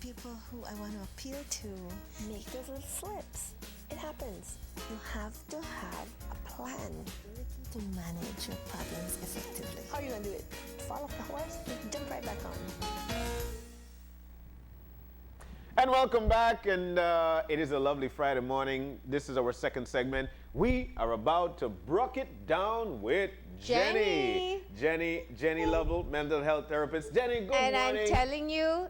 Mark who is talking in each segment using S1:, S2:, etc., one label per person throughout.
S1: people who I want to appeal to, make those little slips. It happens. You have to have a plan to manage your problems effectively. How are you going to do it? Fall off the horse? Jump right back on.
S2: And welcome back, and it is a lovely Friday morning. This is our second segment. We are about to brook it down with Jenny. Jenny Lovell, mental health therapist. Jenny, good morning.
S3: And I'm telling you,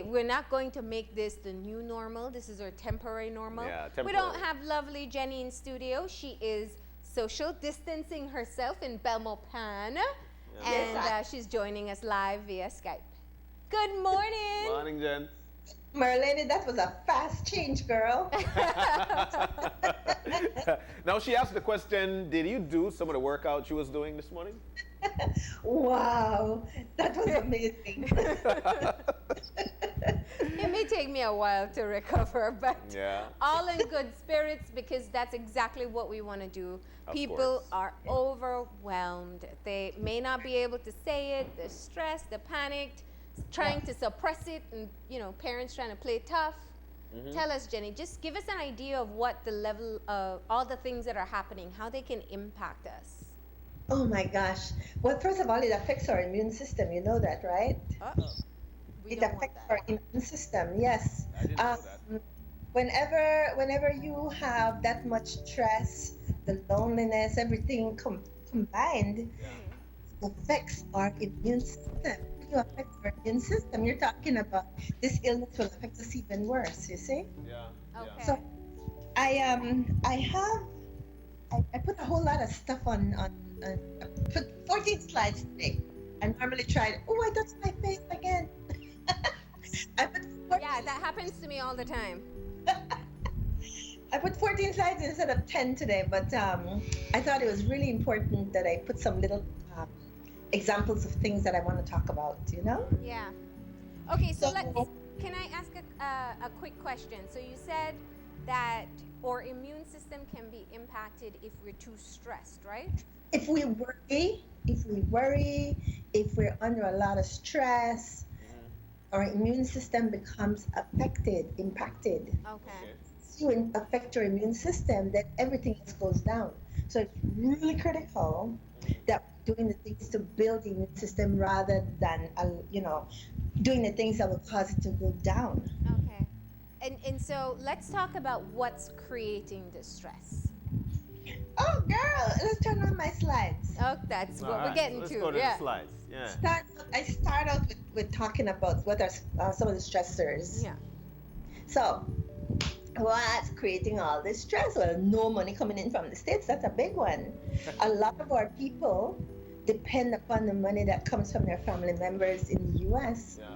S3: we're not going to make this the new normal. This is our temporary normal.
S2: Yeah, temporary.
S3: We don't have lovely Jenny in studio. She is social distancing herself in Belmopan. Yeah. And she's joining us live via Skype. Good morning.
S2: Morning, Jen.
S4: Marlene, that was a fast change, girl.
S2: Now, she asked the question, did you do some of the workout she was doing this morning?
S4: Wow, that was amazing.
S3: It may take me a while to recover, but
S2: yeah.
S3: All in good spirits, because that's exactly what we want to do.
S2: Of
S3: People
S2: course.
S3: are overwhelmed. They may not be able to say it. They're stressed, they're panicked, trying to suppress it, and parents trying to play tough. Tell us, Jenny, just give us an idea of what the level of all the things that are happening, how they can impact us.
S4: Oh my gosh. Well, first of all, it affects our immune system. You know that, right?
S3: Uh-oh.
S4: It affects our immune system, yes.
S2: I didn't know that.
S4: Whenever you have that much stress, the loneliness, everything combined, it affects our immune system. Affect our immune system. You're talking about this illness will affect us even worse, you see?
S2: Yeah.
S3: Okay.
S4: So I put a whole lot of stuff on I put 14 slides today. I normally try, I touched my face again. I put 14,
S3: Yeah, that happens to me all the time.
S4: I put 14 slides instead of 10 today, but I thought it was really important that I put some little examples of things that I want to talk about,
S3: Yeah. Okay, so can I ask a quick question? So you said that our immune system can be impacted if we're too stressed, right?
S4: If we worry, if we're under a lot of stress, our immune system becomes impacted.
S3: Okay.
S4: If you affect your immune system, then everything else goes down. So it's really critical that we're doing the things to build the immune system rather than, doing the things that will cause it to go down.
S3: Okay. And so let's talk about what's creating the stress.
S4: Oh, girl, let's turn on my slides.
S3: Oh, that's what we're getting
S2: Let's
S3: to.
S2: go to
S3: Yeah.
S2: the slides. Yeah.
S4: I start out with talking about what are some of the stressors.
S3: Yeah.
S4: So, what's creating all this stress? Well, no money coming in from the States, that's a big one. A lot of our people depend upon the money that comes from their family members in the U.S.
S2: Yeah.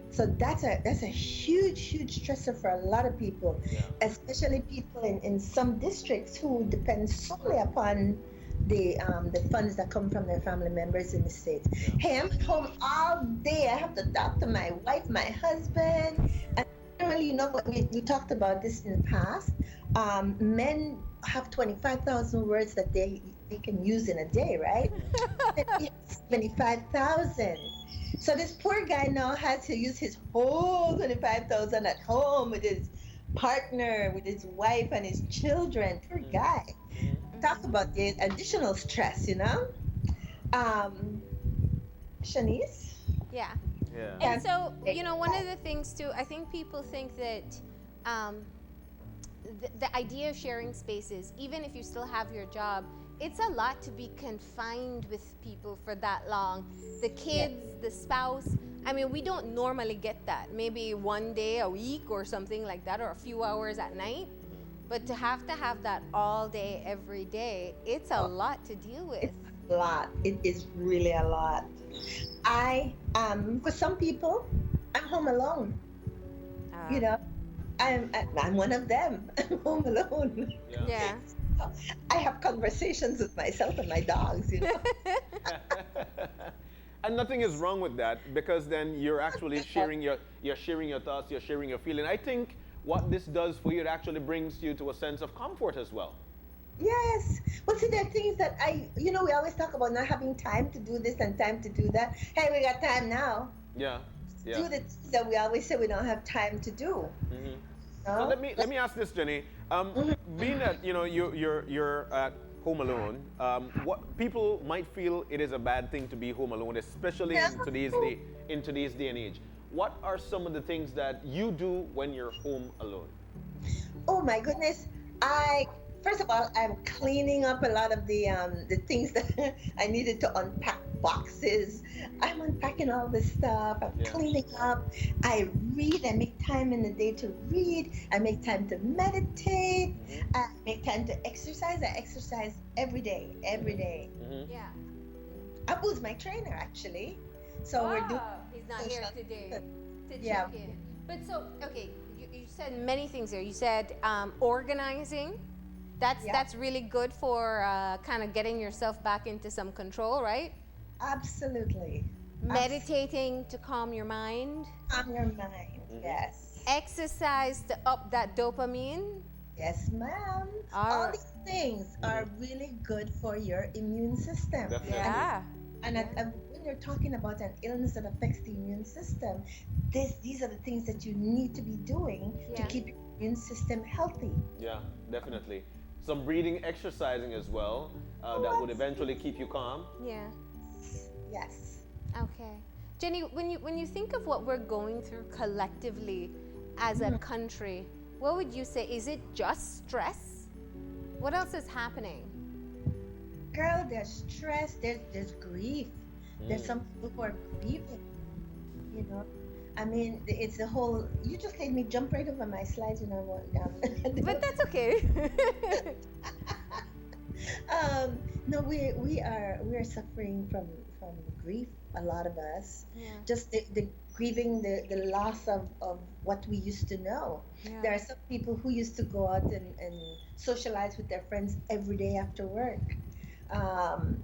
S4: So that's a huge stressor for a lot of people, especially people in some districts who depend solely upon the funds that come from their family members in the States.
S2: Yeah.
S4: Hey, I'm at home all day. I have to talk to my wife, my husband. And generally, we talked about this in the past. Men have 25,000 words that they can use in a day, right? 75,000. So this poor guy now has to use his whole 25,000 at home with his partner, with his wife and his children. Poor guy. Talk about the additional stress, Shanice?
S3: Yeah.
S2: Yeah.
S3: And so, one of the things too, I think people think that the idea of sharing spaces, even if you still have your job, it's a lot to be confined with people for that long. The kids, the spouse, we don't normally get that. Maybe one day a week or something like that, or a few hours at night. But to have that all day, every day, it's a lot to deal with.
S4: It's a lot. It is really a lot. For some people, I'm home alone. I'm one of them. I'm home alone.
S3: Yeah.
S4: I have conversations with myself and my dogs,
S2: And nothing is wrong with that, because then you're actually sharing your thoughts, you're sharing your feeling. I think what this does for you, it actually brings you to a sense of comfort as well.
S4: Yes. Well, see, there are things that we always talk about not having time to do this and time to do that. Hey, we got time now.
S2: Yeah. Yeah.
S4: do the things that we always say we don't have time to do.
S2: So let me ask this, Jenny. Being that you're at home alone, what people might feel it is a bad thing to be home alone, especially in today's day and age. What are some of the things that you do when you're home alone?
S4: Oh my goodness. First of all, I'm cleaning up a lot of the things that I needed to unpack boxes. I'm unpacking all this stuff. I'm cleaning up. I read. I make time in the day to read. I make time to meditate. I make time to exercise. I exercise every day. Every day.
S3: Yeah.
S4: Abu's my trainer actually. So we're doing.
S3: He's not here today to
S4: Yeah.
S3: check in. But so, okay, you said many things there. You said organizing. That's really good for kind of getting yourself back into some control, right?
S4: Absolutely.
S3: Meditating to calm your mind.
S4: Calm your mind. Yes.
S3: Exercise to up that dopamine.
S4: Yes, ma'am. All these things are really good for your immune system.
S2: Definitely.
S3: Yeah.
S4: And when you're talking about an illness that affects the immune system, these are the things that you need to be doing to keep your immune system healthy.
S2: Yeah, definitely. Some breathing, exercising as well, that would eventually keep you calm.
S3: Yeah.
S4: Yes.
S3: Okay. Jenny, when you think of what we're going through collectively as a country, what would you say? Is it just stress? What else is happening?
S4: Girl, there's stress, there's grief. There's some people who are grieving, you know. I mean, it's the whole. You just made me jump right over my slides, you know.
S3: But that's okay.
S4: No, we are suffering from grief. A lot of us, just the grieving the loss of what we used to know.
S3: Yeah.
S4: There are some people who used to go out and socialize with their friends every day after work.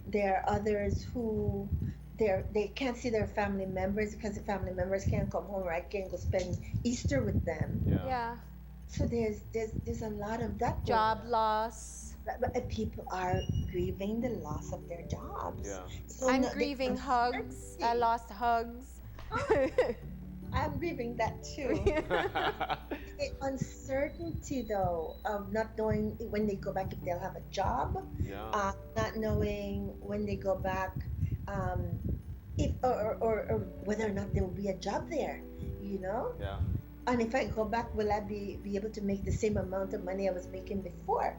S4: There are others who they can't see their family members because the family members can't come home, right? Can't go spend Easter with them.
S3: Yeah.
S4: So there's a lot of that.
S3: Job loss.
S4: But people are grieving the loss of their jobs.
S2: Yeah.
S4: So
S3: I'm grieving hugs. I lost hugs.
S4: I'm grieving that too. The uncertainty though of not knowing when they go back if they'll have a job. Not knowing when they go back if or whether or not there will be a job there, you know.
S2: Yeah.
S4: And if I go back, will I be able to make the same amount of money I was making before?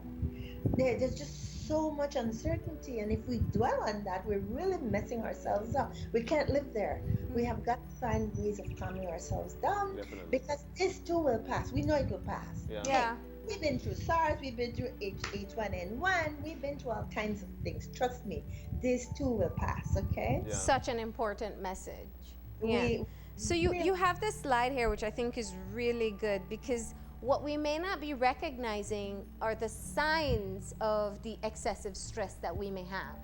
S4: There's just so much uncertainty, and if we dwell on that, we're really messing ourselves up. We can't live there. We have got to find ways of calming ourselves down.
S2: Definitely.
S4: Because this too will pass. We know it will pass.
S2: Yeah.
S3: Yeah.
S4: We've been through SARS, we've been through H1N1, we've been through all kinds of things. Trust me, this too will pass, okay?
S2: Yeah.
S3: Such an important message.
S4: We-
S3: So you have this slide here, which I think is really good, because what we may not be recognizing are the signs of the excessive stress that we may have.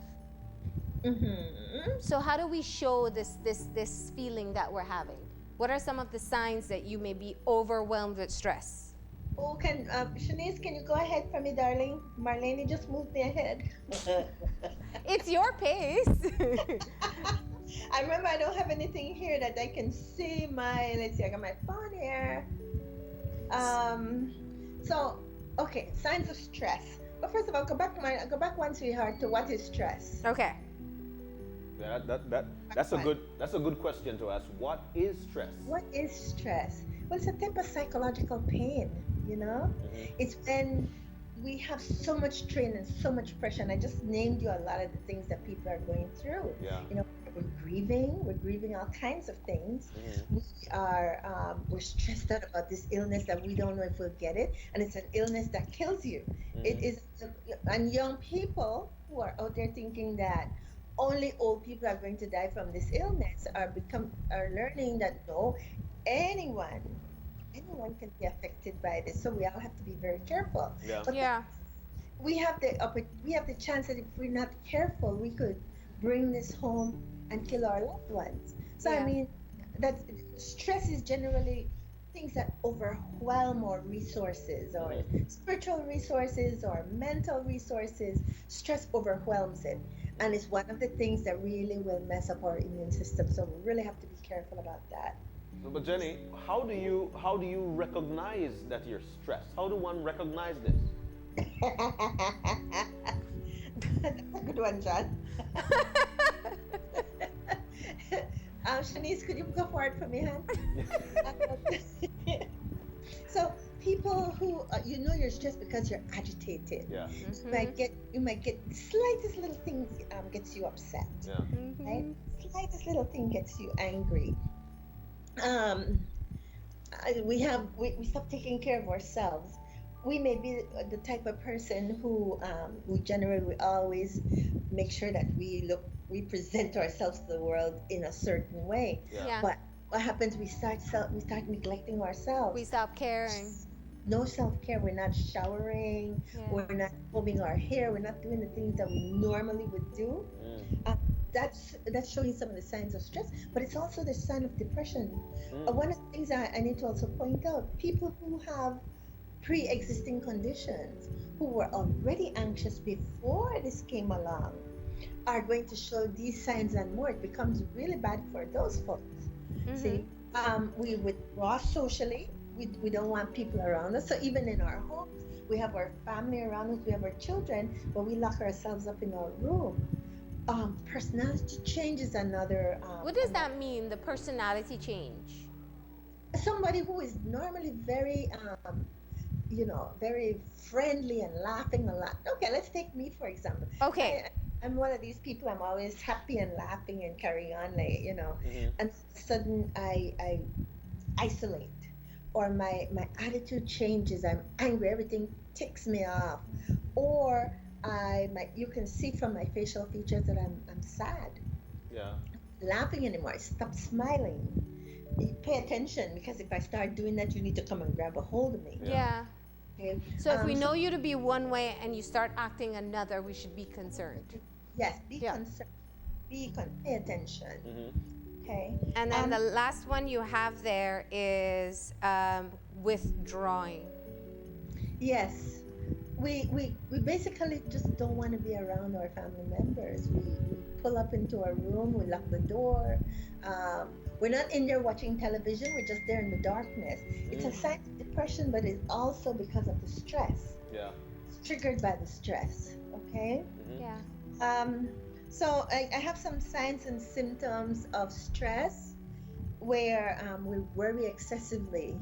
S3: So how do we show this feeling that we're having? What are some of the signs that you may be overwhelmed with stress?
S4: Oh, Shanice, can you go ahead for me, darling? Marlene just moved me ahead.
S3: It's your pace.
S4: I remember I don't have anything here that I can see let's see, I got my phone here. So, okay, signs of stress. But first of all, go back one, sweetheart, to what is stress?
S3: Okay.
S2: Yeah, that's a good question to ask. What is stress?
S4: What is stress? Well, it's a type of psychological pain, you know? It's when we have so much strain and so much pressure, and I just named you a lot of the things that people are going through.
S2: Yeah.
S4: You know, we're grieving all kinds of things. We're stressed out about this illness that we don't know if we'll get it, and it's an illness that kills you. It is, and young people who are out there thinking that only old people are going to die from this illness are learning that no, anyone can be affected by this. So we all have to be very careful.
S2: Yeah.
S4: But we have the chance that if we're not careful, we could bring this home and kill our loved ones. So I mean, that stress is generally things that overwhelm our resources, or spiritual resources, or mental resources. Stress overwhelms it, and it's one of the things that really will mess up our immune system. So we really have to be careful about that.
S2: But Jenny, how do you recognize that you're stressed? How do one recognize this?
S4: That's a good one, John. Shanice, could you go forward for me, hon? So people who you're stressed because you're agitated.
S2: Yeah.
S4: You might get the slightest little thing gets you upset.
S2: Yeah.
S4: Right? Slightest little thing gets you angry. We stop taking care of ourselves. We may be the type of person who we generally always make sure that we present ourselves to the world in a certain way.
S3: Yeah.
S4: But what happens? We start neglecting ourselves.
S3: We stop caring.
S4: No self-care. We're not showering.
S3: Yeah.
S4: We're not combing our hair. We're not doing the things that we normally would do. That's showing some of the signs of stress, but it's also the sign of depression. One of the things I need to also point out, people who have pre-existing conditions, who were already anxious before this came along, are going to show these signs and more. It becomes really bad for those folks. See, we withdraw socially. We don't want people around us. So even in our homes, we have our family around us, we have our children, but we lock ourselves up in our room. Personality change is another.
S3: What does that mean, the personality change?
S4: Somebody who is normally very, very friendly and laughing a lot. Okay, let's take me for example.
S3: Okay.
S4: I'm one of these people. I'm always happy and laughing and carrying on, and all of a sudden I isolate, or my attitude changes. I'm angry. Everything ticks me off, or you can see from my facial features that I'm sad.
S2: Yeah.
S4: Laughing anymore. I stop smiling. You pay attention, because if I start doing that, you need to come and grab a hold of me.
S3: Yeah.
S4: Okay?
S3: So if we know you to be one way and you start acting another, we should be concerned.
S4: Yes, be concerned. Pay attention. Okay.
S3: And then the last one you have there is withdrawing.
S4: Yes. We basically just don't want to be around our family members. We pull up into our room, we lock the door. We're not in there watching television, we're just there in the darkness. It's a sign of depression, but it's also because of the stress.
S2: Yeah.
S4: It's triggered by the stress. Okay?
S3: Yeah.
S4: So I have some signs and symptoms of stress where we worry excessively,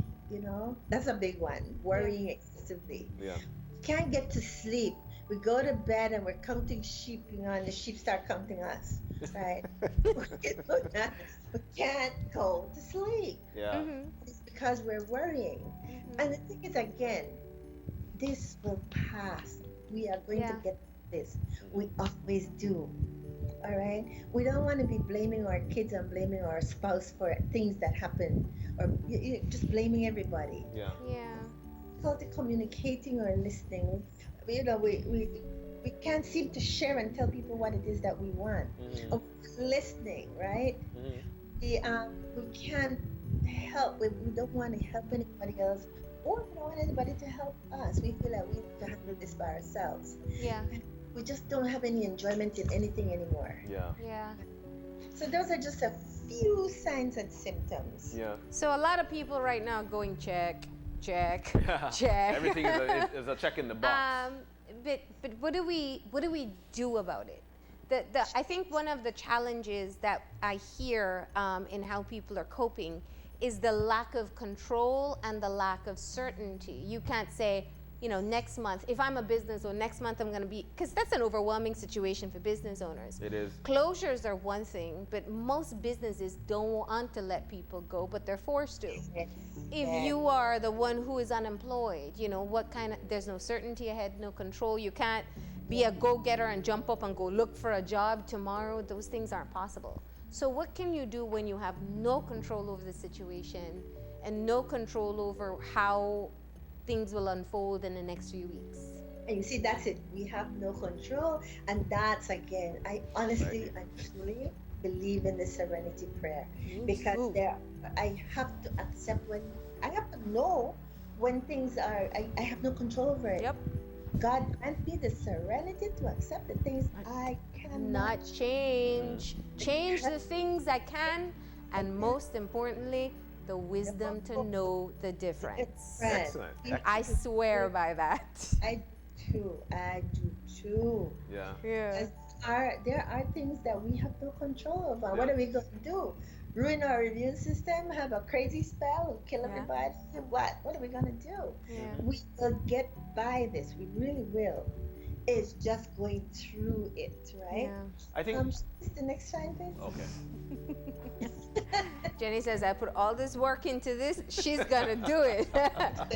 S4: That's a big one, worrying excessively.
S2: Yeah.
S4: Can't get to sleep. We go to bed and we're counting sheep, and the sheep start counting us, right? We can't go to sleep.
S2: Yeah.
S4: It's because we're worrying. And the thing is, again, this will pass. We are going to get this. We always do. All right? We don't want to be blaming our kids and blaming our spouse for things that happen, or just blaming everybody.
S2: Yeah.
S3: Yeah.
S4: Difficulty communicating or listening. We can't seem to share and tell people what it is that we want. Or listening, right? We can't help. We don't want to help anybody else, or we don't want anybody to help us. We feel like we need to handle this by ourselves.
S3: Yeah.
S4: We just don't have any enjoyment in anything anymore.
S2: Yeah.
S3: Yeah.
S4: So those are just a few signs and symptoms.
S2: Yeah.
S3: So a lot of people right now going check.
S2: Everything is a check in the box.
S3: But what do we do about it? I think one of the challenges that I hear in how people are coping is the lack of control and the lack of certainty. You can't say, next month, if I'm a business owner, next month I'm going to be, because that's an overwhelming situation for business owners.
S2: It is.
S3: Closures are one thing, but most businesses don't want to let people go, but they're forced to. If you are the one who is unemployed, there's no certainty ahead, no control. You can't be a go-getter and jump up and go look for a job tomorrow. Those things aren't possible. So what can you do when you have no control over the situation and no control over how things will unfold in the next few weeks?
S4: And you see, that's it. We have no control. And that's, again, I honestly, I truly believe in the Serenity Prayer. Because I have to accept I have to know when things are, I have no control over it.
S3: Yep.
S4: God grant me the serenity to accept the things I cannot
S3: change. Change the things I can, and most importantly, the wisdom to know the difference.
S2: Excellent.
S3: I swear by that.
S4: I do too.
S2: Yeah.
S3: Yeah.
S4: There are things that we have no control over. What
S2: Yeah.
S4: are we going to do? Ruin our immune system? Have a crazy spell? Kill
S3: Yeah.
S4: everybody? What are we going to do?
S3: Yeah.
S4: We will get by this. We really will. It's just going through it, right?
S3: Yeah.
S2: I think.
S4: The next slide, please.
S2: Okay.
S3: Jenny says, I put all this work into this. She's going to do it.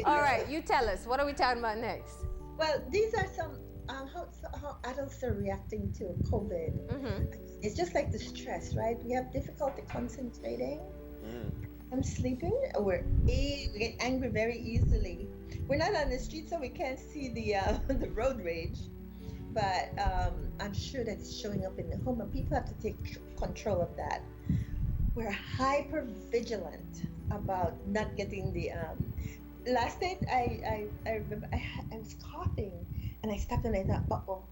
S3: All right, you tell us. What are we talking about next?
S4: Well, these are some how adults are reacting to COVID.
S3: Mm-hmm.
S4: It's just like the stress, right? We have difficulty concentrating.
S2: Mm.
S4: I'm sleeping. We get angry very easily. We're not on the street, so we can't see the the road rage. But I'm sure that it's showing up in the home, and people have to take control of that. We're hyper vigilant about not getting the. Last night, I remember I was coughing, and I stopped and I thought, uh-oh.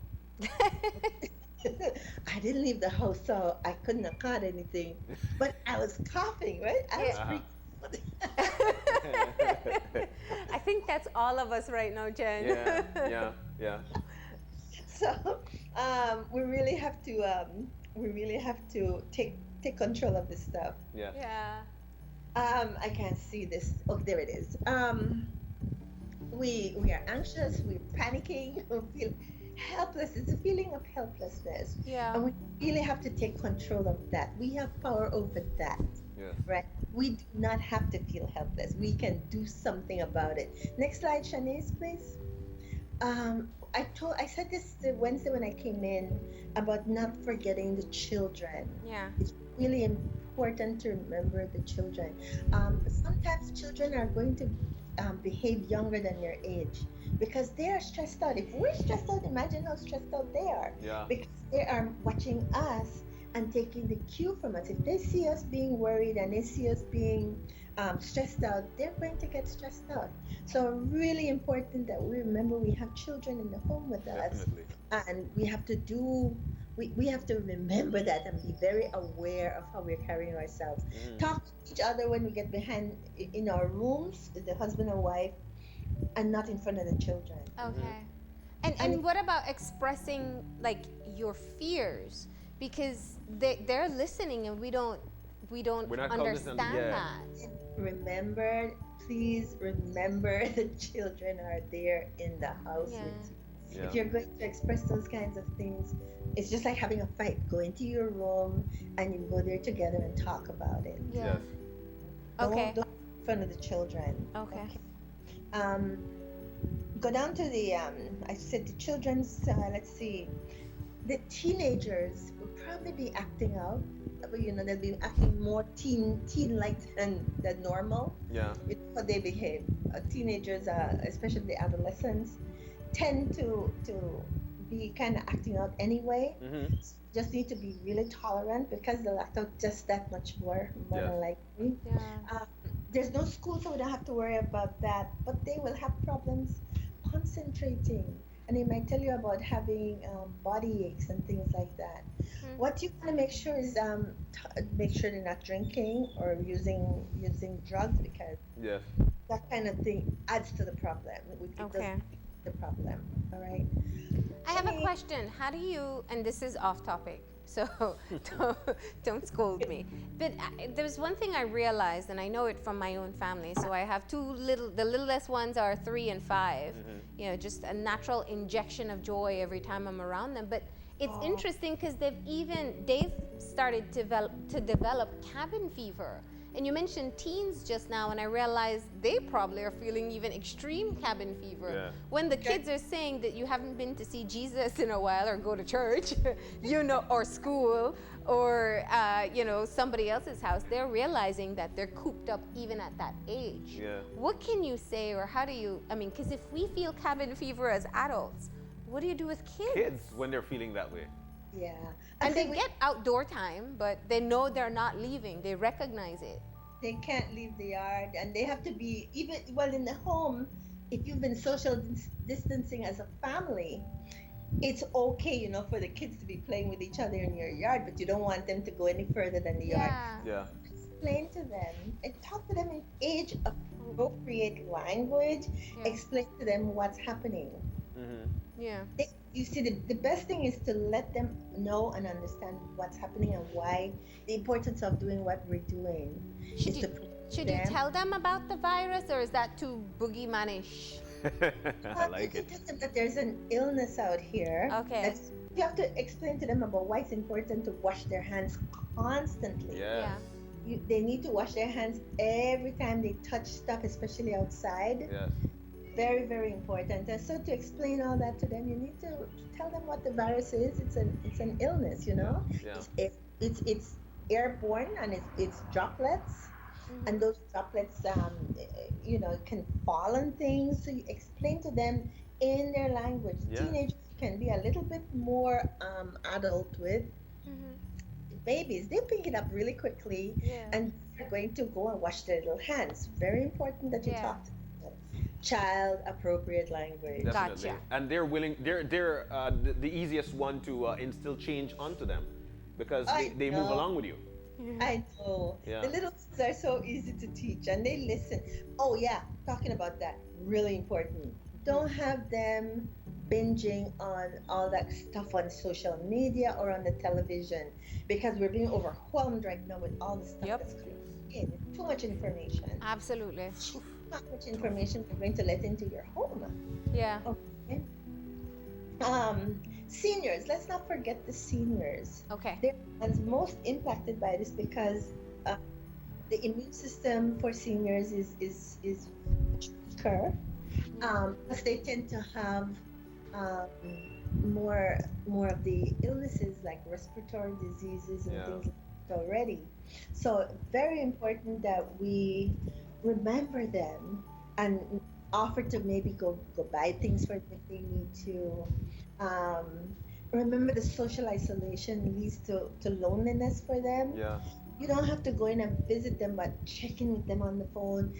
S4: I didn't leave the house, so I couldn't have caught anything. But I was coughing, right? I was freaking.
S3: I think that's all of us right now, Jen.
S2: Yeah.
S4: So we really have to take control of this stuff.
S2: Yeah.
S3: Yeah.
S4: I can't see this. Oh, there it is. We are anxious. We're panicking. We feel helpless. It's a feeling of helplessness.
S3: Yeah.
S4: And we really have to take control of that. We have power over that.
S2: Yeah.
S4: Right? We do not have to feel helpless. We can do something about it. Next slide, Shanice, please. I said this the Wednesday when I came in about not forgetting the children.
S3: Yeah.
S4: It's really important to remember the children. Sometimes children are going to behave younger than their age because they are stressed out. If we're stressed out, imagine how stressed out they are.
S2: Yeah.
S4: Because they are watching us and taking the cue from us. If they see us being worried and they see us being stressed out, they're going to get stressed out. So really important that we remember we have children in the home with us.
S2: Definitely.
S4: And we have to remember that and be very aware of how we're carrying ourselves. Talk to each other when we get behind in our rooms, the husband and wife, and not in front of the children.
S3: Okay. And what about expressing like your fears? Because they're listening and we don't
S2: We're not
S3: understand
S2: cognizant, yeah.
S3: that.
S4: Please remember the children are there in the house with you.
S2: Yeah.
S4: If you're going to express those kinds of things, it's just like having a fight. Go into your room and you go there together and talk about it.
S3: Yeah.
S2: Yes.
S3: Okay.
S4: Don't in front of the children.
S3: Okay.
S4: Go down to the, I said the children's, let's see, the teenagers will probably be acting out. They'll be acting more teen-like than normal.
S2: Yeah.
S4: It's how they behave. Teenagers, especially the adolescents, tend to be kind of acting out anyway.
S2: Mm-hmm.
S4: Just need to be really tolerant because they'll act out just that much more than likely.
S3: Yeah.
S4: There's no school, so we don't have to worry about that. But they will have problems concentrating, and they might tell you about having body aches and things like that. What you want to make sure is make sure they're not drinking or using drugs, because that kind of thing adds to the problem.
S3: Okay.
S4: The problem. All right.
S3: I have a question. How do you, and this is off topic, so don't scold me. But there's one thing I realized, and I know it from my own family. So I have the littlest ones are 3 and 5. You know, just a natural injection of joy every time I'm around them. But it's interesting because they've started to develop cabin fever. And you mentioned teens just now, and I realized they probably are feeling even extreme cabin fever.
S2: Yeah.
S3: When the kids are saying that you haven't been to see Jesus in a while or go to church, or school, or somebody else's house, they're realizing that they're cooped up even at that age.
S2: Yeah.
S3: What can you say, or how do you, because if we feel cabin fever as adults, what do you do with kids?
S2: Kids, when they're feeling that way.
S4: Yeah.
S3: And they get outdoor time, but they know they're not leaving. They recognize it.
S4: They can't leave the yard, and they have to be in the home. If you've been social distancing as a family, it's okay, for the kids to be playing with each other in your yard, but you don't want them to go any further than the yard.
S2: Yeah.
S4: explain to them and talk to them in age appropriate language.
S3: Yeah.
S4: Explain to them what's happening.
S2: Mm-hmm.
S3: Yeah.
S4: You see, the best thing is to let them know and understand what's happening and why the importance of doing what we're doing
S3: Should
S4: is
S3: you
S4: to protect
S3: should you
S4: them.
S3: tell them about the virus, or is that too boogey-manish?
S2: I like
S4: You
S2: it.
S4: can tell them that there's an illness out here.
S3: Okay.
S4: You have to explain to them about why it's important to wash their hands constantly.
S2: Yes.
S4: They need to wash their hands every time they touch stuff, especially outside.
S2: Yes.
S4: Very, very important. And so to explain all that to them, you need to tell them what the virus is. It's an illness, you know.
S2: Yeah.
S4: It's airborne and it's droplets, and those droplets, can fall on things. So you explain to them in their language.
S2: Yeah.
S4: Teenagers can be a little bit more adult with. Babies, they pick it up really quickly,
S3: Yeah.
S4: and they're going to go and wash their little hands. Very important that you
S3: Yeah.
S4: talk to them. Child appropriate language.
S2: Definitely.
S3: Gotcha.
S2: And they're willing. They're the easiest one to instill change onto them, because they move
S4: know.
S2: along with you.
S4: I know.
S2: Yeah.
S4: The little kids are so easy to teach and they listen. Oh yeah, talking about that, really important. Don't have them binging on all that stuff on social media or on the television, because we're being overwhelmed right now with all the stuff
S3: Yep.
S4: that's coming in. Too much information.
S3: Absolutely.
S4: Too much information you're going to let into your home.
S3: Yeah.
S4: Okay. Seniors, let's not forget the seniors.
S3: Okay.
S4: They're the ones most impacted by this, because the immune system for seniors is weaker. Because they tend to have more of the illnesses like respiratory diseases and
S2: Yeah.
S4: things like that already. So very important that we remember them and offer to maybe go buy things for them if they need to. Remember, the social isolation leads to loneliness for them.
S2: Yeah.
S4: You don't have to go in and visit them, but check in with them on the phone.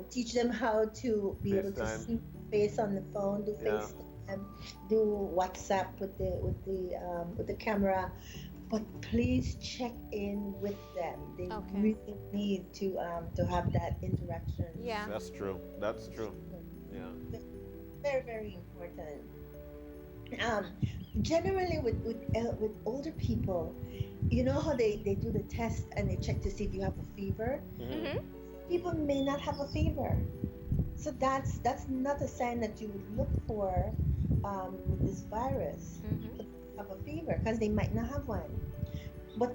S4: Teach them how to be able to
S2: FaceTime.
S4: see face on the phone, do
S2: Yeah.
S4: FaceTime, do WhatsApp with the camera. But please check in with them. They
S3: Okay.
S4: really need to have that interaction.
S3: Yeah.
S2: That's true. That's true. Yeah.
S4: Very, very important. Generally with older people, you know how they do the test and they check to see if you have a fever.
S2: Mhm.
S4: People may not have a fever, so that's not a sign that you would look for with this virus. Have a fever, because they might not have one, but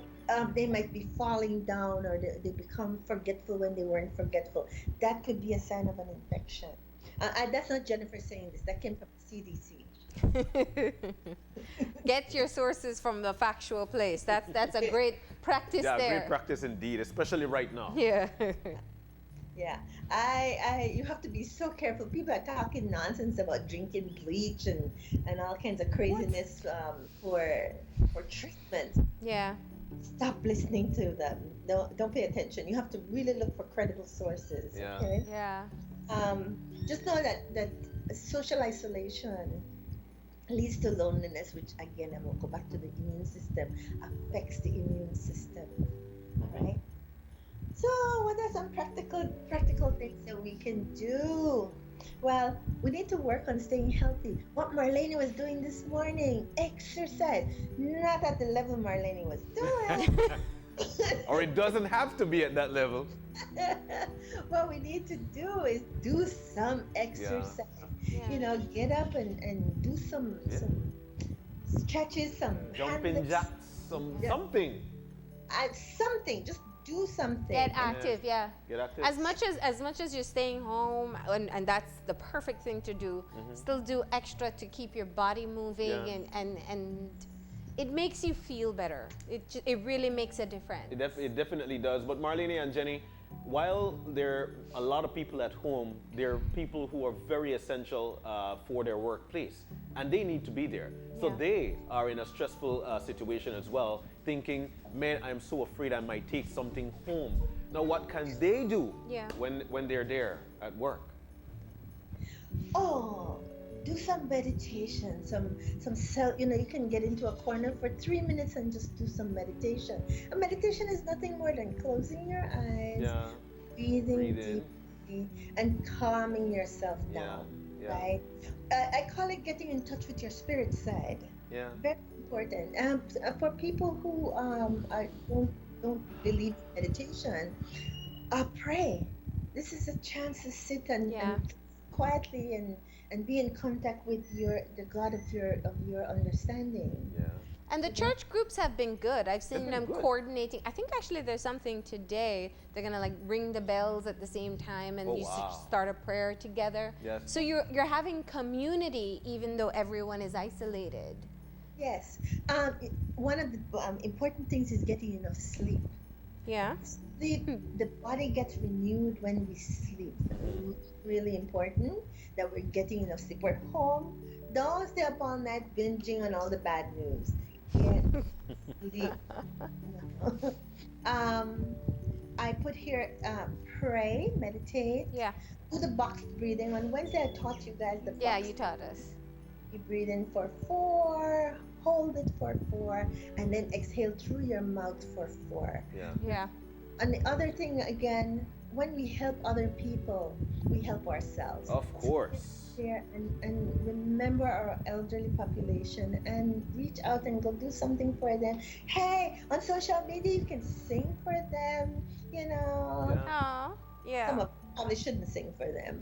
S4: they might be falling down, or they become forgetful when they weren't forgetful. That could be a sign of an infection. That's not Jennifer saying this. That came from CDC.
S3: Get your sources from the factual place. That's a great practice
S2: Yeah.
S3: there.
S2: Great practice indeed, especially right now.
S3: Yeah.
S4: Yeah, you have to be so careful. People are talking nonsense about drinking bleach and all kinds of craziness for treatment.
S3: Yeah.
S4: Stop listening to them. Don't pay attention. You have to really look for credible sources.
S2: Yeah.
S4: Okay.
S3: Yeah.
S4: Just know that social isolation leads to loneliness, which again, I will go back to the immune system, affects the immune system. All right. So, what are some practical things that we can do? Well, we need to work on staying healthy. What Marlene was doing this morning, exercise, not at the level Marlene was doing.
S2: Or it doesn't have to be at that level.
S4: What we need to do is do some exercise.
S3: Yeah.
S4: Get up and do some stretches, some
S2: Jumping
S4: hand lifts.
S2: jacks, something.
S4: Something. Just do something.
S3: Get active, yeah.
S2: Get active.
S3: As much as you're staying home, and that's the perfect thing to do, still do extra to keep your body moving,
S2: Yeah.
S3: and it makes you feel better. It really makes a difference.
S2: It definitely does. But Marlene and Jenny, while there are a lot of people at home, there are people who are very essential for their workplace, and they need to be there. So
S3: Yeah.
S2: they are in a stressful situation as well, thinking, man, I'm so afraid I might take something home. Now, what can they do
S3: Yeah.
S2: when they're there at work?
S4: Oh, do some meditation, some self. You can get into a corner for 3 minutes and just do some meditation. A meditation is nothing more than closing your eyes,
S2: Yeah.
S4: breathing
S2: Breathe in.
S4: deeply, and calming yourself
S2: Yeah.
S4: down.
S2: Yeah.
S4: Right? I call it getting in touch with your spirit side.
S2: Yeah.
S4: Very important. For people who don't believe in meditation, pray. This is a chance to sit
S3: Yeah.
S4: and quietly and be in contact with the God of your understanding.
S2: Yeah.
S3: And the
S4: You know?
S3: church groups have been good. I've seen
S2: been
S3: them
S2: good.
S3: coordinating. I think actually there's something today. They're gonna like ring the bells at the same time and
S2: Oh,
S3: you
S2: wow.
S3: start a prayer together.
S2: Yes.
S3: So you're having community even though everyone is isolated.
S4: Yes. One of the important things is getting enough sleep.
S3: Yeah.
S4: Sleep. The body gets renewed when we sleep. Really important that we're getting enough sleep. We're home. Don't stay up all night binging on all the bad news. Get sleep. I put here pray, meditate,
S3: Yeah.
S4: do the boxed breathing. On Wednesday, I taught you guys the
S3: Yeah,
S4: boxed.
S3: you taught us.
S4: You breathe in for 4, hold it for 4, and then exhale through your mouth for 4.
S2: Yeah.
S3: Yeah.
S4: And the other thing, again, when we help other people, we help ourselves.
S2: Of course.
S4: There and remember our elderly population and reach out and go do something for them. Hey, on social media, you can sing for them,
S2: Yeah.
S3: Aw.
S4: Some
S3: Yeah.
S4: of probably shouldn't sing for them.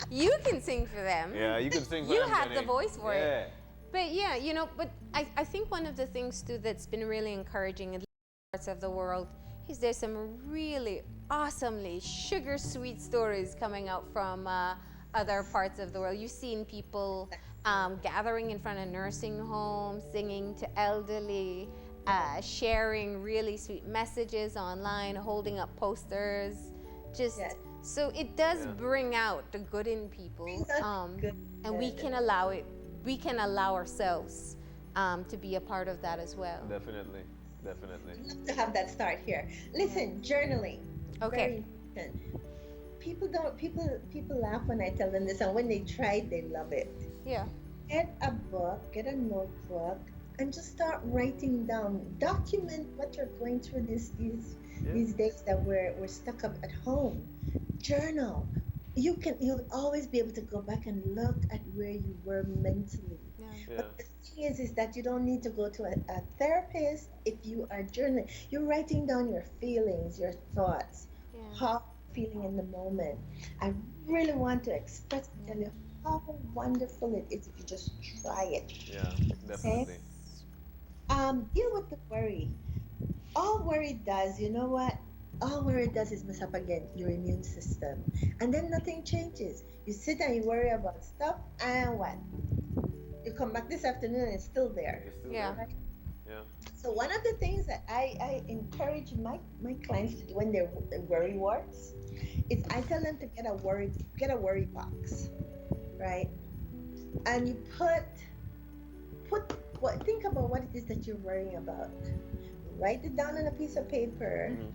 S3: You can sing for them.
S2: Yeah, you can sing for
S3: You
S2: them,
S3: have the
S2: Jenny.
S3: voice for it.
S2: Yeah.
S3: But yeah, but I think one of the things too that's been really encouraging in parts of the world is there's some really awesomely sugar sweet stories coming out from other parts of the world. You've seen people gathering in front of nursing homes, singing to elderly, sharing really sweet messages online, holding up posters. Just
S4: Yes.
S3: so it does
S2: Yeah.
S3: bring out the good in people,
S4: Brings out good.
S3: and we can allow it. We can allow ourselves to be a part of that as well.
S2: Definitely. Definitely.
S4: I'd love to have that start here. Listen, journaling.
S3: Okay.
S4: Very important. People laugh when I tell them this, and when they try it, they love it.
S3: Yeah.
S4: Get a book, get a notebook, and just start writing down. Document what you're going through these days that we're stuck up at home. Journal. You'll always be able to go back and look at where you were mentally.
S2: Yeah.
S4: But the thing is that you don't need to go to a therapist if you are journaling. You're writing down your feelings, your thoughts,
S3: Yeah.
S4: how you're feeling in the moment. I really want to express and tell you how wonderful it is if you just try it.
S2: Yeah. Definitely.
S4: Deal with the worry. All worry does, you know what? All worry does is mess up again your immune system. And then nothing changes. You sit and you worry about stuff, and what? You come back this afternoon and it's still there.
S2: It's still
S3: Yeah.
S2: there. Yeah.
S4: So one of the things that I encourage my clients to do when they're worry warts is I tell them to get a worry box, right? And you think about what it is that you're worrying about. Write it down on a piece of paper.
S2: Mhm.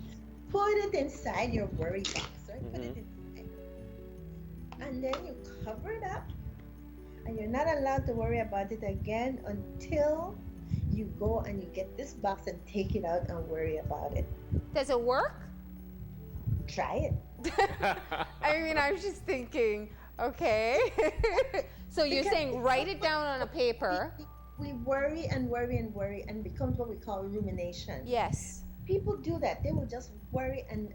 S4: Put it inside your worry box, right? Put it
S2: Mhm.
S4: inside. And then you cover it up. And you're not allowed to worry about it again until you go and you get this box and take it out and worry about it.
S3: Does it work?
S4: Try it.
S3: I mean, I was just thinking, okay. So you're
S4: Because
S3: saying write it down on a paper.
S4: We worry and worry and worry and becomes what we call rumination.
S3: Yes.
S4: People do that. They will just worry and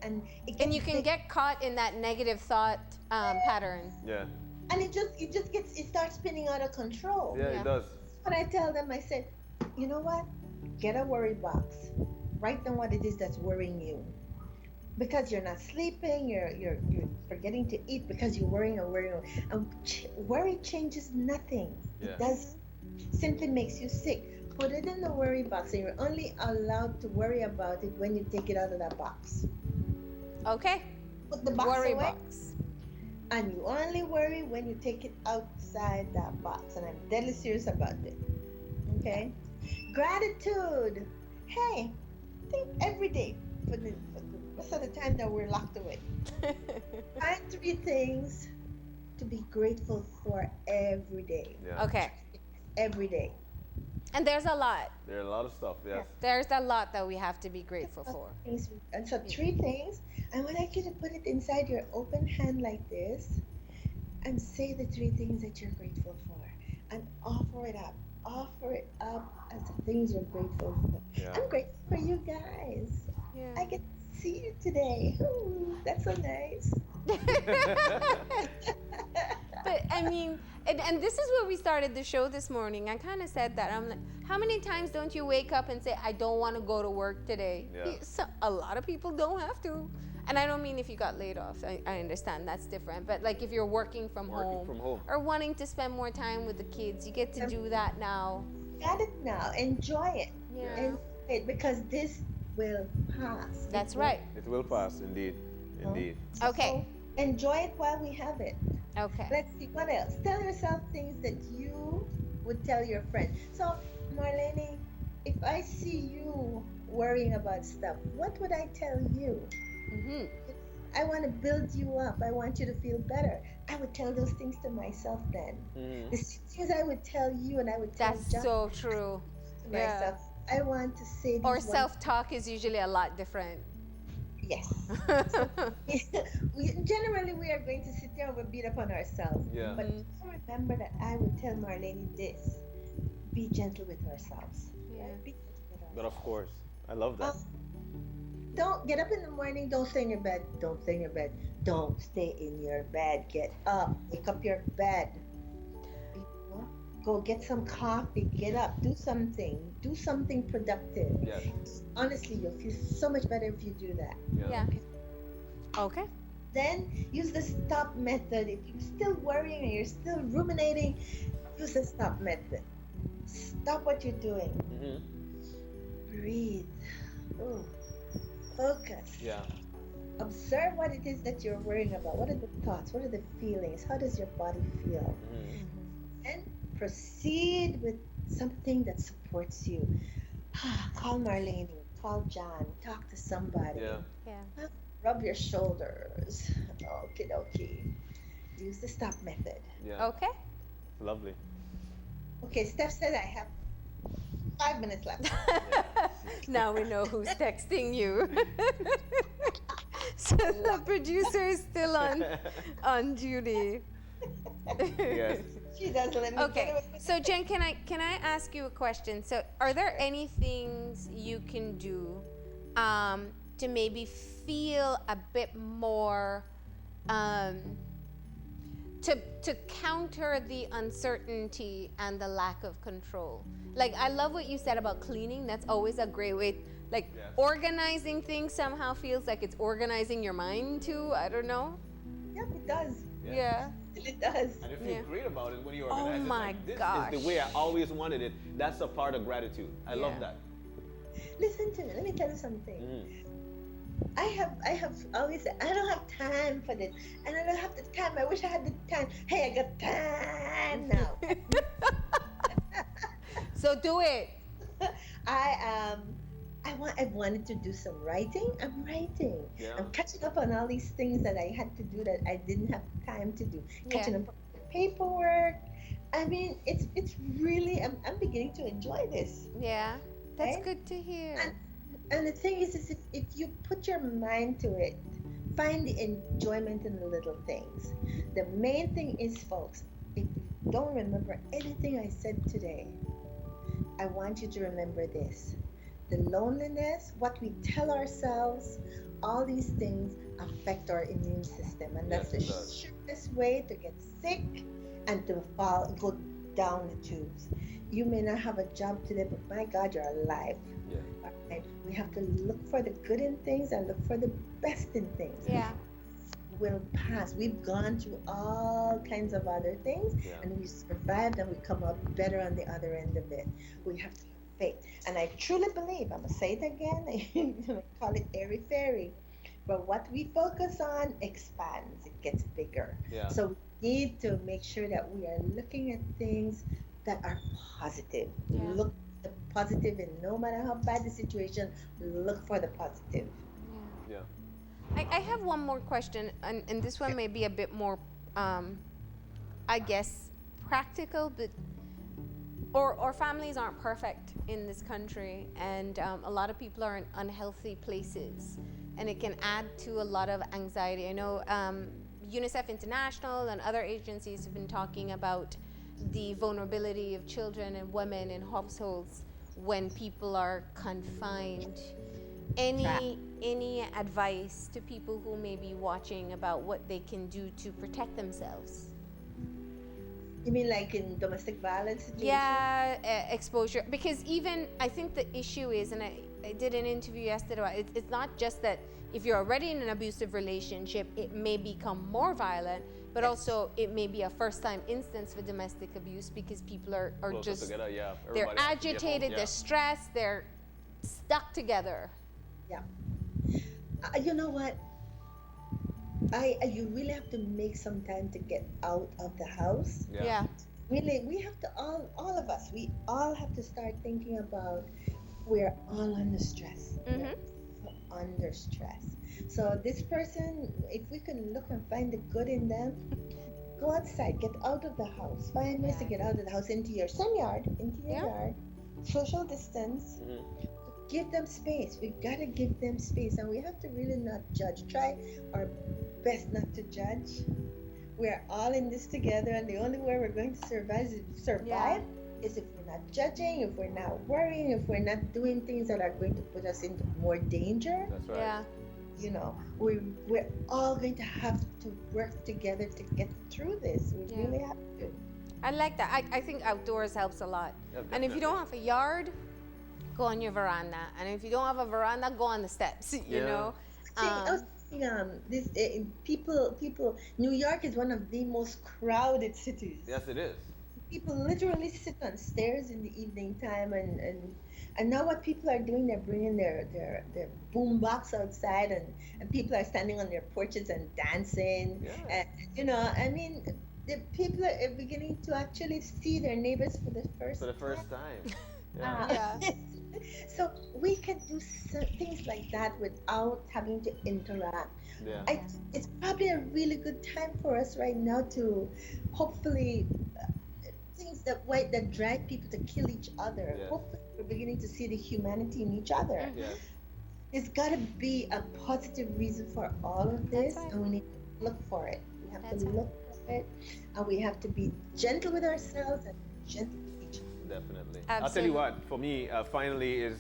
S4: it
S3: And you
S4: gets
S3: can
S4: big.
S3: get caught in that negative thought pattern.
S2: Yeah.
S4: And it starts spinning out of control.
S2: Yeah.
S3: Yeah.
S2: It does.
S4: When I tell them, I said, you know what? Get a worry box. Write down what it is that's worrying you. Because you're not sleeping, you're forgetting to eat because you're worrying and worrying. And worry changes nothing.
S2: Yeah.
S4: It does simply makes you sick. Put it in the worry box, and you're only allowed to worry about it when you take it out of that box.
S3: Okay.
S4: Put the box
S3: Worry
S4: away,
S3: box.
S4: and you only worry when you take it outside that box. And I'm deadly serious about it. Okay? Gratitude. Hey, think every day for the rest of the time that we're locked away. Find 3 things to to be grateful for every day.
S2: Yeah.
S3: Okay.
S4: Every day.
S3: And there's a lot.
S2: There are a lot of stuff, yes.
S3: There's a lot that we have to be grateful for.
S4: And so 3 things. I would like you to put it inside your open hand like this and say the 3 things that you're grateful for and offer it up. Offer it up as the things you're grateful for.
S2: Yeah.
S4: I'm grateful for you guys.
S3: Yeah.
S4: I get to see you today. Ooh, that's so nice.
S3: But I mean, and this is where we started the show this morning. I kind of said that. I'm like, how many times don't you wake up and say, I don't want to go to work today?
S2: Yeah.
S3: So, a lot of people don't have to. And I don't mean if you got laid off. I understand that's different. But like if you're working from home or wanting to spend more time with the kids, you get to do that now.
S4: Got it now. Enjoy it.
S3: Yeah.
S4: Enjoy it because this will pass.
S3: That's right.
S2: It will pass, indeed. Indeed.
S3: Okay.
S4: So enjoy it while we have it.
S3: Okay.
S4: Let's see, what else? Tell yourself things that you would tell your friend. So, Marlene, if I see you worrying about stuff, what would I tell you?
S3: Mm-hmm.
S4: I want to build you up. I want you to feel better. I would tell those things to myself then.
S2: Mm-hmm.
S4: The things I would tell you and I would tell
S3: That's
S4: John
S3: so true.
S4: to myself. I want to say these
S3: Or
S4: ones-
S3: self-talk is usually a lot different.
S4: Yes. Generally, we are going to sit there and we'll beat up on ourselves.
S2: Yeah.
S4: But remember that I would tell Marlene this: be gentle with ourselves.
S3: Yeah.
S4: Right? Be gentle with ourselves.
S2: But of course, I love that.
S4: Don't get up in the morning. Don't stay in your bed. Don't stay in your bed. Don't stay in your bed. Get up. Wake up your bed. You know? Go get some coffee. Get up. Do something. Do something productive.
S2: Yes.
S4: Honestly, you'll feel so much better if you do that.
S3: Yeah. Okay.
S4: Then use the stop method. If you're still worrying and you're still ruminating, use the stop method. Stop what you're doing.
S2: Mm-hmm.
S4: Breathe. Ooh. Focus.
S2: Yeah.
S4: Observe what it is that you're worrying about. What are the thoughts? What are the feelings? How does your body feel?
S2: Mm-hmm.
S4: And proceed with something that supports you. Call Marlene. Call John. Talk to somebody.
S2: Yeah.
S3: Yeah.
S4: Rub your shoulders. Okie dokie. Use the stop method.
S2: Yeah.
S3: Okay.
S2: Lovely.
S4: Okay, Steph said I have 5 minutes left.
S3: Now we know who's texting you. So the producer is still on duty.
S2: Yes.
S4: She doesn't let me get
S3: Okay.
S4: away with
S3: So Jen, can I ask you a question? So are there any things you can do to maybe feel a bit more to counter the uncertainty and the lack of control? Like, I love what you said about cleaning. That's always a great way. Like,
S2: Yes.
S3: organizing things somehow feels like it's organizing your mind too. I don't know.
S4: Yep, it does.
S3: Yeah.
S4: It does.
S2: And you feel
S3: Yeah.
S2: great about it when you
S3: Oh
S2: organize it.
S3: my
S2: Like, this
S3: gosh.
S2: is the way I always wanted it. That's a part of gratitude. I love
S3: Yeah.
S2: that.
S4: Listen to me. Let me tell you something.
S2: Mm.
S4: I have always said, I don't have time for this. And I don't have the time. I wish I had the time. Hey, I got time now.
S3: So do it.
S4: I wanted to do some writing. I'm writing.
S2: Yeah.
S4: I'm catching up on all these things that I had to do that I didn't have time to do. Catching up on the paperwork. I mean, it's really I'm beginning to enjoy this.
S3: Yeah. That's
S4: Right?
S3: good to hear.
S4: And the thing is if you put your mind to it, find the enjoyment in the little things. The main thing is, folks, if you don't remember anything I said today, I want you to remember this. The loneliness, what we tell ourselves, all these things affect our immune system. And that's
S2: Yes, it
S4: the
S2: does.
S4: surest way to get sick and to go down the tubes. You may not have a job today, but my God, you're alive.
S2: Yeah.
S4: Right? We have to look for the good in things and look for the best in things.
S3: Yeah.
S4: Will pass. We've gone through all kinds of other things,
S2: Yeah.
S4: and we survived, and we come out better on the other end of it. We have to have faith, and I truly believe. I'm gonna say it again. I call it airy fairy, but what we focus on expands. It gets bigger.
S2: Yeah.
S4: So we need to make sure that we are looking at things that are positive.
S3: Yeah.
S4: Look for the positive, and no matter how bad the situation, look for the positive.
S2: Yeah.
S3: I have one more question, and this one may be a bit more I guess, practical, but or families aren't perfect in this country, and a lot of people are in unhealthy places, and it can add to a lot of anxiety. I know UNICEF International and other agencies have been talking about the vulnerability of children and women in households when people are confined. Any advice to people who may be watching about what they can do to protect themselves?
S4: You mean like in domestic violence situations?
S3: Yeah, exposure. Because even, I think the issue is, and I did an interview yesterday, it's not just that if you're already in an abusive relationship, it may become more violent, but also it may be a first-time instance for domestic abuse because people are just,
S2: together, yeah.
S3: they're
S2: Everybody has to be at home,
S3: agitated,
S2: yeah.
S3: they're stressed, they're stuck together.
S4: Yeah. You know what? You really have to make some time to get out of the house.
S3: Yeah.
S4: Really, we have to all of us. We all have to start thinking about we're all under stress.
S3: Mhm.
S4: We're under stress. So this person, if we can look and find the good in them, go outside, get out of the house, find ways to get out of the house into your sun yard, into your yard, social distance. Give them space. We gotta give them space, and we have to really not judge. Try our best not to judge. We're all in this together, and the only way we're going to survive is if we're not judging, if we're not worrying, if we're not doing things that are going to put us into more danger.
S2: That's right.
S3: Yeah.
S4: You know, we're all going to have to work together to get through this. We really have to.
S3: I like that. I think outdoors helps a lot.
S2: Yeah,
S3: And if you don't have a yard, go on your veranda. And if you don't have a veranda, go on the steps, you know?
S4: People, New York is one of the most crowded cities.
S2: Yes, it is.
S4: People literally sit on stairs in the evening time, and now what people are doing, they're bringing their boom box outside, and people are standing on their porches and dancing.
S2: Yeah.
S4: You know, I mean, the people are beginning to actually see their neighbors for the first
S2: time. Yeah.
S4: So we can do things like that without having to interact.
S2: Yeah.
S4: It's probably a really good time for us right now to hopefully things that drive people to kill each other.
S2: Yes.
S4: Hopefully we're beginning to see the humanity in each other.
S2: Yes.
S4: There's got to be a positive reason for all of this,
S3: That's right.
S4: and we need to look for it. We have
S3: That's
S4: to
S3: right.
S4: look for it, and we have to be gentle with ourselves and gentle with each other.
S2: Definitely.
S3: Absolutely.
S2: I'll tell you what, for me, finally,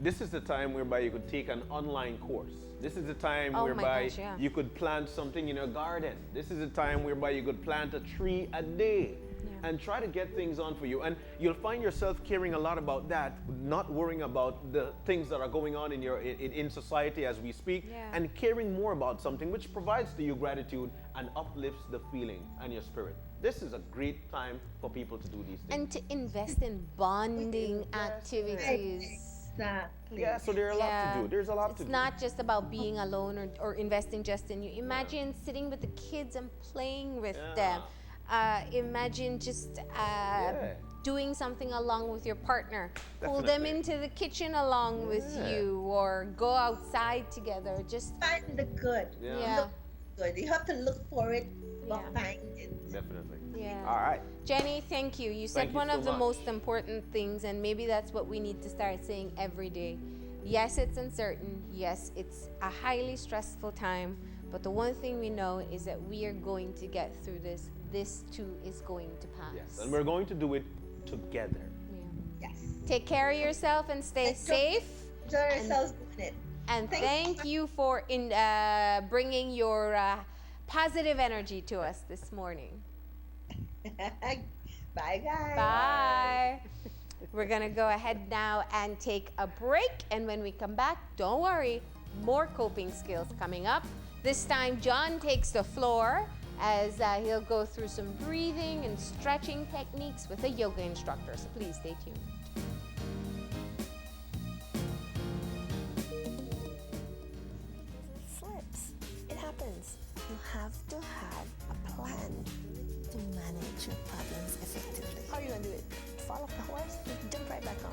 S2: this is the time whereby you could take an online course. This is the time
S3: Oh my
S2: whereby
S3: gosh, yeah.
S2: you could plant something in your garden. This is the time whereby you could plant a tree a day and try to get things on for you. And you'll find yourself caring a lot about that, not worrying about the things that are going on in society as we speak, and caring more about something which provides to you gratitude and uplifts the feeling and your spirit. This is a great time for people to do these things.
S3: And to invest in bonding activities.
S4: Exactly.
S2: Yeah, so there's a lot to do. There's a lot to do.
S3: It's not just about being alone or investing just in you. Imagine sitting with the kids and playing with them. Imagine just doing something along with your partner. Pull them into the kitchen along with you, or go outside together. Just
S4: Find the good.
S3: Yeah.
S4: Look good. You have to look for it, but find it.
S2: Definitely.
S3: Yeah.
S2: All right.
S3: Jenny, thank you. You said
S2: Thank you
S3: one
S2: so
S3: of the
S2: much.
S3: most important things, and maybe that's what we need to start saying every day. Yes, it's uncertain. Yes, it's a highly stressful time. But the one thing we know is that we are going to get through this. This too is going to pass.
S2: Yes, and we're going to do it together.
S4: Yes.
S3: Take care of yourself and stay safe.
S4: Enjoy ourselves doing it.
S3: And
S4: Thank
S3: thank you for bringing your positive energy to us this morning.
S4: Bye, guys.
S3: Bye. We're going to go ahead now and take a break. And when we come back, don't worry, more coping skills coming up. This time, John takes the floor as he'll go through some breathing and stretching techniques with a yoga instructor. So please stay tuned.
S1: Slips. It happens. You have to have a plan to manage your problems effectively. How are you going to do it? Fall off the horse? Jump right back on.